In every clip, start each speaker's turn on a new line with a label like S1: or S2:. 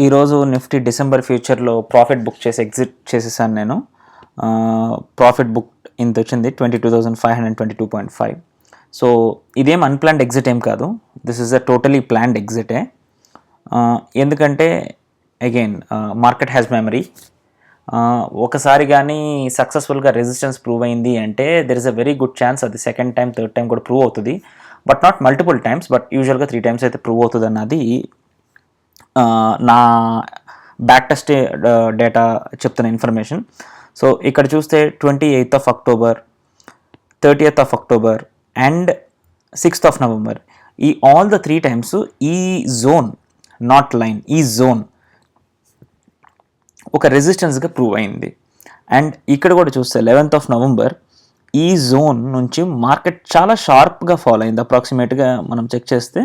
S1: ఈరోజు Nifty December ఫ్యూచర్లో profit book చేసి ఎగ్జిట్ చేసేసాను నేను. ప్రాఫిట్ బుక్ ఇంత వచ్చింది 22,522.5. సో ఇదేం అన్ప్లాన్డ్ ఎగ్జిట్ ఏం కాదు, this is a totally planned ఎగ్జిటే. ఎందుకంటే అగైన్ మార్కెట్ హ్యాస్ మెమరీ. ఒకసారి కానీ సక్సెస్ఫుల్గా రెసిస్టెన్స్ ప్రూవ్ అయింది అంటే there is a very good chance అది సెకండ్ టైం థర్డ్ టైం కూడా ప్రూవ్ అవుతుంది. But not multiple times, but యూజువల్గా 3 times అయితే ప్రూవ్ అవుతుంది అన్నది నా బ్యాక్ టెస్ట్ డేటా చెప్తున్న ఇన్ఫర్మేషన్. సో ఇక్కడ చూస్తే 28th October, 30th October and 6th November, ఈ ఆల్ ద 3 times ఈ జోన్, నాట్ లైన్, ఈ జోన్ ఒక రెసిస్టెన్స్గా ప్రూవ్ అయింది. అండ్ ఇక్కడ కూడా చూస్తే 11th November ఈ జోన్ నుంచి మార్కెట్ చాలా షార్ప్గా ఫాలో అయింది. అప్రాక్సిమేట్గా మనం చెక్ చేస్తే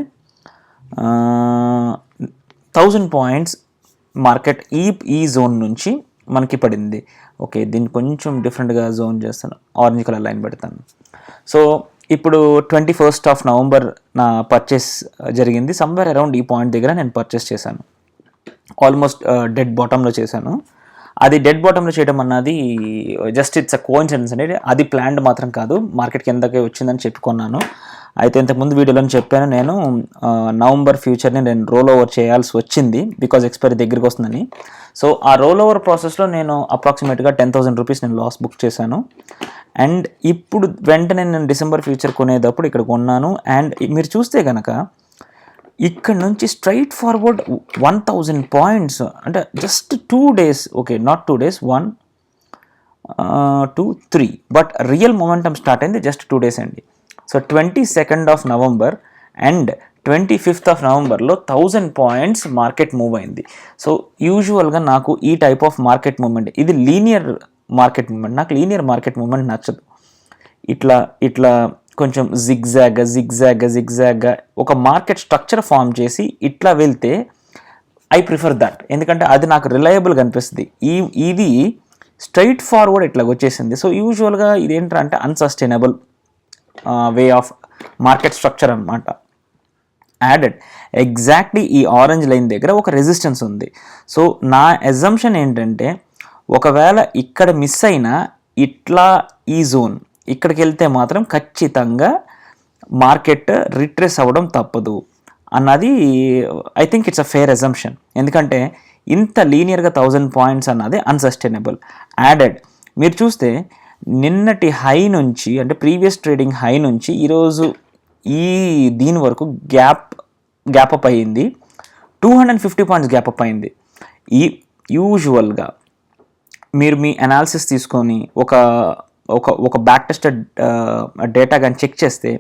S1: 1000 points మార్కెట్ ఈ జోన్ నుంచి మనకి పడింది. ఓకే, దీన్ని కొంచెం డిఫరెంట్గా జోన్ చేస్తాను, ఆరెంజ్ కలర్ లైన్ పెడతాను. సో ఇప్పుడు 21st November నా పర్చేస్ జరిగింది. సమ్వేర్ అరౌండ్ ఈ పాయింట్ దగ్గర నేను పర్చేస్ చేశాను. ఆల్మోస్ట్ డెడ్ బాటంలో చేశాను. అది డెడ్ బాటంలో చేయడం అన్నది జస్ట్ ఇట్స్ అ కోఇన్సిడెన్స్ అనేది, అది ప్లాన్డ్ మాత్రం కాదు. మార్కెట్కి ఎంతకే వచ్చిందని చెప్పుకున్నాను. అయితే ఇంతకుముందు వీడియోలో చెప్పాను నేను నవంబర్ ఫ్యూచర్ని నేను రోల్ ఓవర్ చేయాల్సి వచ్చింది బికాజ్ ఎక్స్పైరీ దగ్గరికి వస్తుందని. సో ఆ రోల్ ఓవర్ ప్రాసెస్లో నేను అప్రాక్సిమేట్గా 10,000 rupees నేను లాస్ బుక్ చేశాను. అండ్ ఇప్పుడు వెంటనే నేను డిసెంబర్ ఫ్యూచర్ కొనేటప్పుడు ఇక్కడ కొన్నాను. అండ్ మీరు చూస్తే కనుక ఇక్కడ నుంచి స్ట్రైట్ ఫార్వర్డ్ 1000 points అంటే just 2 days, okay not 2 days, 1 2 3, but real momentum start అయింది జస్ట్ 2 days అండి. So 22nd November and 25th Novemberలో 1000 points market move అయింది. సో యూజువల్గా నాకు ఈ టైప్ ఆఫ్ మార్కెట్ మూవ్మెంట్, ఇది లీనియర్ మార్కెట్ మూవ్మెంట్, నాకు లీనియర్ మార్కెట్ మూవ్మెంట్ నచ్చదు. ఇట్లా కొంచెం జిగ్జాగ్గా ఒక మార్కెట్ స్ట్రక్చర్ ఫామ్ చేసి ఇట్లా వెళ్తే ఐ ప్రిఫర్ దట్, ఎందుకంటే అది నాకు రిలయబుల్గా అనిపిస్తుంది. ఇది స్ట్రైట్ ఫార్వర్డ్ ఇట్లా వచ్చేసింది. సో యూజువల్గా ఇదేంటంటే unsustainable way of market structure అనమాట. యాడెడ్ ఎగ్జాక్ట్లీ ఈ ఆరెంజ్ లైన్ దగ్గర ఒక రెసిస్టెన్స్ ఉంది. సో నా అజంప్షన్ ఏంటంటే ఒకవేళ ఇక్కడ మిస్ అయినా ఇట్లా ఈ జోన్ ఇక్కడికి వెళ్తే మాత్రం ఖచ్చితంగా మార్కెట్ రిట్రేస్ అవ్వడం తప్పదు అన్నది I think it's a fair assumption. ఎందుకంటే ఇంత లీనియర్గా 1000 points అన్నది అన్సస్టైనబుల్. యాడెడ్ మీరు చూస్తే నిన్నటి హై నుంచి అంటే ప్రీవియస్ ట్రేడింగ్ హై నుంచి ఈరోజు దీని వరకు గ్యాప్ అప్ అయ్యింది. 250 points గ్యాప్ అప్ అయింది. యూజువల్గా మీరు మీ అనాలిసిస్ తీసుకొని ఒక బ్యాక్ టెస్టెడ్ డేటా కానీ చెక్ చేస్తే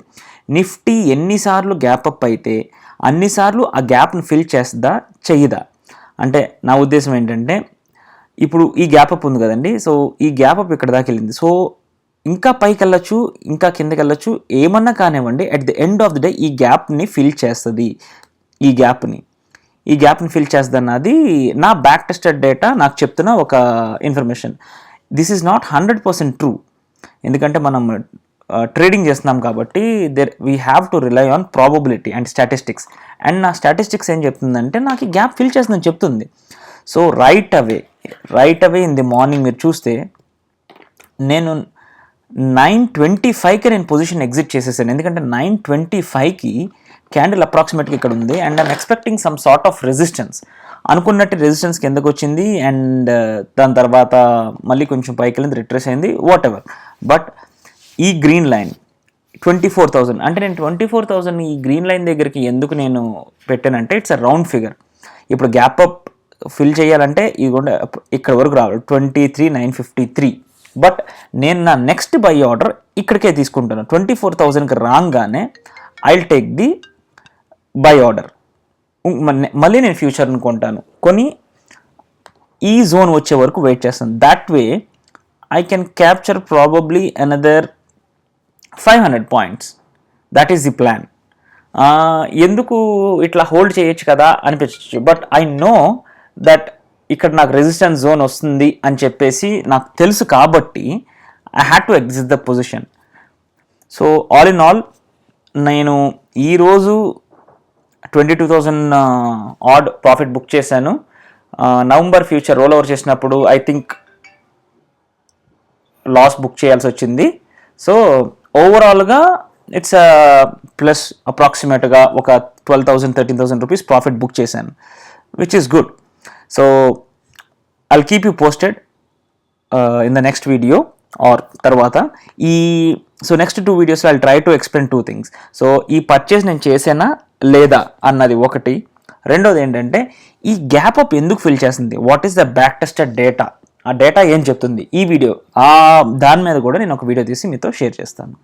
S1: నిఫ్టీ ఎన్నిసార్లు గ్యాప్ అప్ అయితే అన్నిసార్లు ఆ గ్యాప్ను ఫిల్ చేస్తుందా చెయ్యదా. అంటే నా ఉద్దేశం ఏంటంటే ఇప్పుడు ఈ గ్యాప్ అప్ ఉంది కదండి, సో ఈ గ్యాప్ అప్ ఇక్కడ దాకా వెళ్ళింది. సో ఇంకా పైకి వెళ్ళచ్చు, ఇంకా కిందకి వెళ్ళచ్చు, ఏమన్నా కానివ్వండి, at the end of the day ఈ గ్యాప్ని ఫిల్ చేస్తుంది. ఈ గ్యాప్ని ఫిల్ చేస్తుంది అన్నది నా బ్యాక్ టెస్టెడ్ డేటా నాకు చెప్తున్న ఒక information. This is not 100% true, ఎందుకంటే మనం ట్రేడింగ్ చేస్తున్నాం కాబట్టి we have to rely on probability and statistics. And నా స్టాటిస్టిక్స్ ఏం చెప్తుందంటే నాకు ఈ గ్యాప్ ఫిల్ చేస్తుందని చెప్తుంది. So right away in the morning మీరు చూస్తే నేను 9:25కి నేను పొజిషన్ ఎగ్జిట్ చేసేసాను. ఎందుకంటే 9:25కి క్యాండిల్ అప్రాక్సిమేట్గా ఇక్కడ ఉంది and I'm expecting some sort of resistance. అనుకున్నట్టు రెసిస్టెన్స్ కిందకు వచ్చింది అండ్ దాని తర్వాత మళ్ళీ కొంచెం పైకి వెళ్ళింది, రిట్రేస్ అయింది, వాట్ ఎవర్. బట్ ఈ గ్రీన్ లైన్ 24,000 అంటే నేను 24,000 ఈ గ్రీన్ లైన్ దగ్గరికి ఎందుకు నేను పెట్టానంటే ఇట్స్ అ రౌండ్ ఫిగర్. ఇప్పుడు గ్యాప్ అప్ ఫిల్ చేయాలంటే ఇది ఇక్కడ వరకు రావాలి 23,953. బట్ నేను నా నెక్స్ట్ బై ఆర్డర్ ఇక్కడికే తీసుకుంటాను. 24,000కి రాగానే I will take the by order. మళ్ళీ నేను ఫ్యూచర్ని కొని ఈ జోన్ వచ్చే వరకు వెయిట్ చేస్తాను. That way I can capture probably another 500 points. That is the plan. ఎందుకు ఇట్లా హోల్డ్ చేయొచ్చు కదా అనిపించచ్చు, బట్ ఐ నో దట్ ఇక్కడ నాకు రెసిస్టెన్స్ జోన్ వస్తుంది అని చెప్పేసి నాకు తెలుసు కాబట్టి I had to exit the position. So all in all నేను ఈరోజు 22,000 ఆడ్ ప్రాఫిట్ బుక్ చేశాను. నవంబర్ ఫ్యూచర్ రోల్ ఓవర్ చేసినప్పుడు ఐ థింక్ లాస్ బుక్ చేయాల్సి వచ్చింది. సో ఓవరాల్గా ఇట్స్ ప్లస్ అప్రాక్సిమేట్గా ఒక 12,000-13,000 రూపీస్ ప్రాఫిట్ బుక్ చేశాను, which is good. So I'll keep you posted in the next video or తర్వాత సో నెక్స్ట్ 2 వీడియోస్లో I'll try to explain 2 things. So ఈ purchase నేను చేసేనా లేదా అన్నది ఒకటి. రెండోది ఏంటంటే ఈ గ్యాప్ అప్ ఎందుకు ఫిల్ చేస్తుంది, what is the back tested data, ఆ డేటా ఏం చెప్తుంది, ఈ వీడియో దాని మీద కూడా నేను ఒక వీడియో తీసి మీతో షేర్ చేస్తాను.